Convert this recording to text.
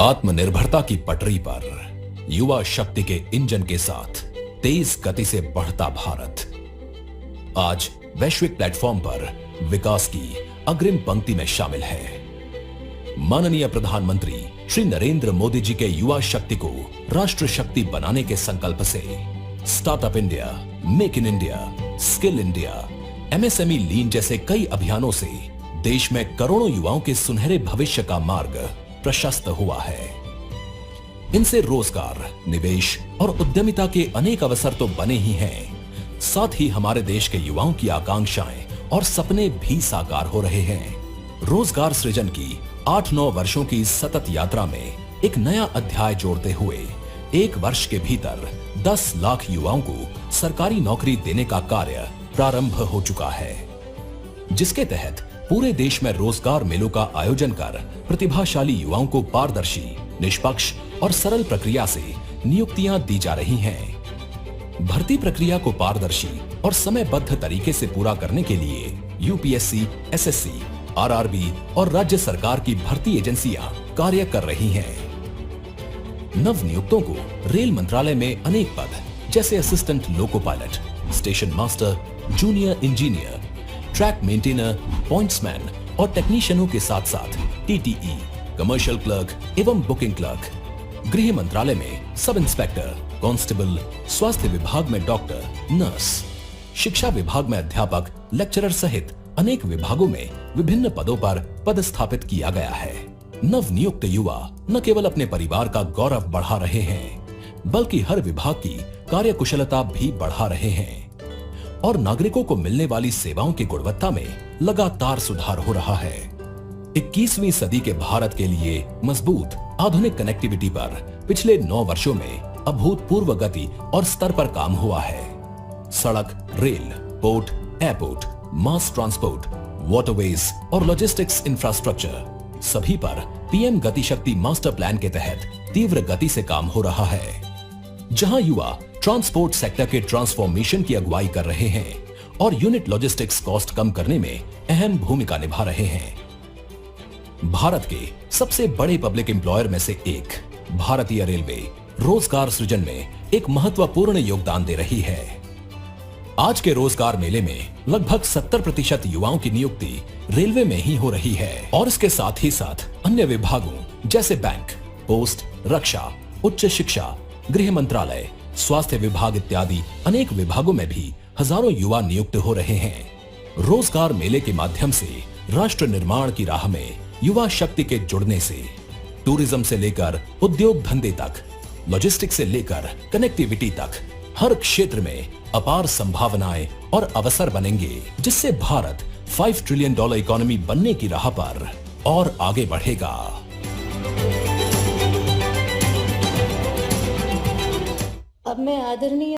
आत्मनिर्भरता की पटरी पर युवा शक्ति के इंजन के साथ तेज गति से बढ़ता भारत आज वैश्विक प्लेटफॉर्म पर विकास की अग्रिम पंक्ति में शामिल है। माननीय प्रधानमंत्री श्री नरेंद्र मोदी जी के युवा शक्ति को राष्ट्र शक्ति बनाने के संकल्प से startup India, make in India, skill India, MSME lean जैसे कई अभियानों से देश में करोड़ों युवाओं के सुनहरे भविष्य का मार्ग प्रशस्त हुआ है। इनसे रोजगार, निवेश और उद्यमिता के अनेक अवसर तो बने ही हैं, साथ ही हमारे देश के युवाओं की आकांक्षाएं और सपने भी साकार हो रहे हैं। रोजगार सृजन की 8-9 वर्षों की सतत यात्रा में एक नया अध्याय जोड़ते हुए 1 वर्ष के भीतर 10 लाख युवाओं को सरकारी नौकरी देने का कार्य प्रारंभ हो चुका है, जिसके तहत पूरे देश में रोजगार मेलों का आयोजन कर प्रतिभाशाली युवाओं को पारदर्शी, निष्पक्ष और सरल प्रक्रिया से नियुक्तियां दी जा रही हैं। भर्ती प्रक्रिया को पारदर्शी और समयबद्ध तरीके से पूरा करने के लिए यूपीएससी, एसएससी, आरआरबी और राज्य सरकार की भर्ती एजेंसियां कार्य कर रही हैं। नव नियुक्तों को रेल मंत्रालय में अनेक पद जैसे assistant loco pilot, station master, junior engineer, track maintainer, pointsman और टेक्नीशियनों के साथ साथ टीटीई, कमर्शियल क्लर्क एवं बुकिंग क्लर्क, गृह मंत्रालय में सब इंस्पेक्टर, कांस्टेबल, स्वास्थ्य विभाग में डॉक्टर, नर्स, शिक्षा विभाग में अध्यापक, लेक्चरर सहित अनेक विभागों में विभिन्न पदों पर पदस्थापित किया गया है। नव नियुक्त युवा न केवल अपने परिवार का गौरव बढ़ा रहे हैं, बल्कि हर विभाग की कार्यकुशलता भी बढ़ा रहे हैं और नागरिकों को मिलने वाली सेवाओं की गुणवत्ता में लगातार सुधार हो रहा है। 21वीं सदी के भारत के लिए मजबूत आधुनिक कनेक्टिविटी पर पिछले 9 वर्षों में अभूतपूर्व गति और स्तर पर काम हुआ है। सड़क, rail, port, airport, mass transport, waterways और लॉजिस्टिक्स इंफ्रास्ट्रक्चर सभी पर पीएम गति शक्ति मास्टर प्लान के तहत तीव्र गति से काम हो रहा है, जहां युवा ट्रांसपोर्ट सेक्टर के ट्रांसफॉर्मेशन की अगुवाई कर रहे हैं और यूनिट लॉजिस्टिक्स कॉस्ट कम करने में अहम भूमिका निभा रहे हैं। भारत के सबसे बड़े पब्लिक एम्प्लॉयर में से एक भारतीय रेलवे रोजगार सृजन में एक महत्वपूर्ण योगदान दे रही है। आज के रोजगार मेले में लगभग 70% युवाओं की नियुक्ति रेलवे में ही हो रही है और इसके साथ ही साथ अन्य विभागों जैसे बैंक, पोस्ट, रक्षा, उच्च शिक्षा, गृह मंत्रालय, स्वास्थ्य विभाग इत्यादि अनेक विभागों में भी हजारों युवा नियुक्त हो रहे हैं। रोजगार मेले के माध्यम से राष्ट्र निर्माण की राह में युवा शक्ति के जुड़ने से टूरिज्म से लेकर उद्योग धंधे तक, लॉजिस्टिक्स से लेकर कनेक्टिविटी तक हर क्षेत्र में अपार संभावनाएं और अवसर बनेंगे, जिससे भारत $5 ट्रिलियन इकोनॉमी बनने की राह पर और आगे बढ़ेगा। अब मैं आदरणीय